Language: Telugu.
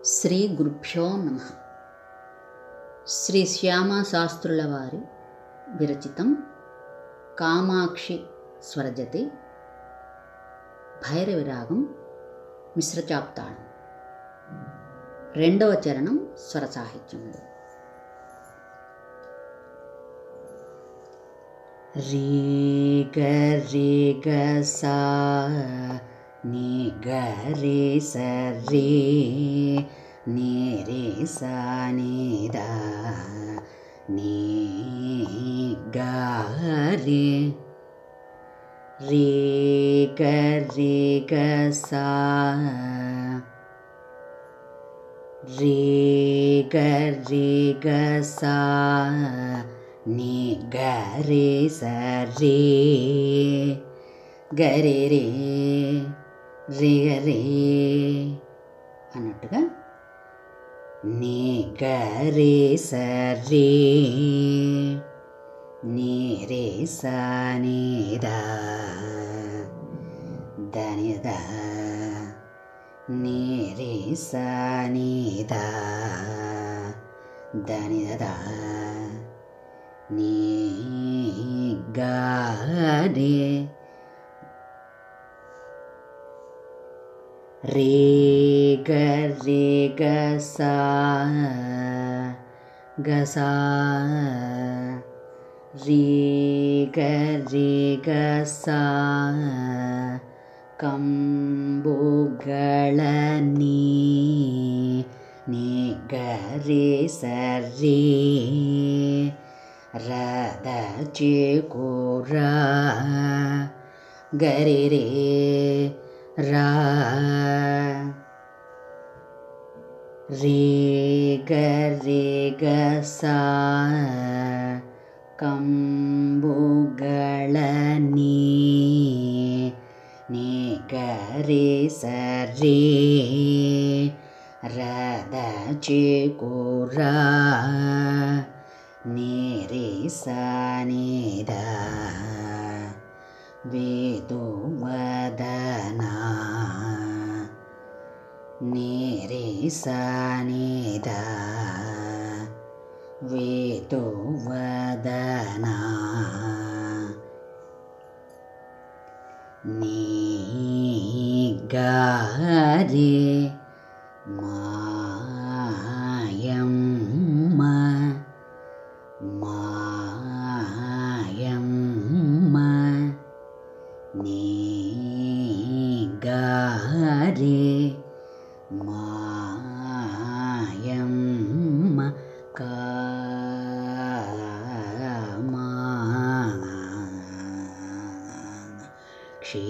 శ్రీ గురుభ్యో నమః. శ్రీ శ్యామశాస్త్రుల వారి విరచితం కామాక్షి స్వరజతి భైరవి రాగం మిశ్రచాప్తాళం. రెండవ చరణం స్వర సాహిత్యంలో. రీ గ రే గ సా నీ గ రే స రే నీ రే సా నీ దా నీ గ రే రే గ రే గ సా రే గ రే గ సా నీ గ రే స రే గ రే రే రే గ రే అన్నట్టుగా నీ గ రే స రే నీ రే స నీ దా దని దా నీ రే స నీ దా దని దా నీ గ రే రే గ రే గ సా గ సా రే గ రే గ సా ಕಂಬುಗಳ ನೀ ಗ ರೇ ಸ ರೇ ರದ ಚೇಕೂರ ಗರೆ ರೇ ರಾ ರೇ ಗ ರೇ ಗ ಸಾ ಕಂಬುಗಳ ನೀ ಗ ರೇ ಸ ರೇ ರದ ಚೇಕೂರ ನೀ ರೇ ಸ ನೀ ದ ವೇದುವದನ ನೀ ರೇ ಸ ನೀ ದ ವೇದುವದನ ನೀ ಗ ರೇ ಮಾಯಮ್ಮ ಮಾಯಮ್ಮ ನೀ ಗ ರೇ ಮಾಯಮ್ಮ ಕಾಮಾಕ್ಷಿ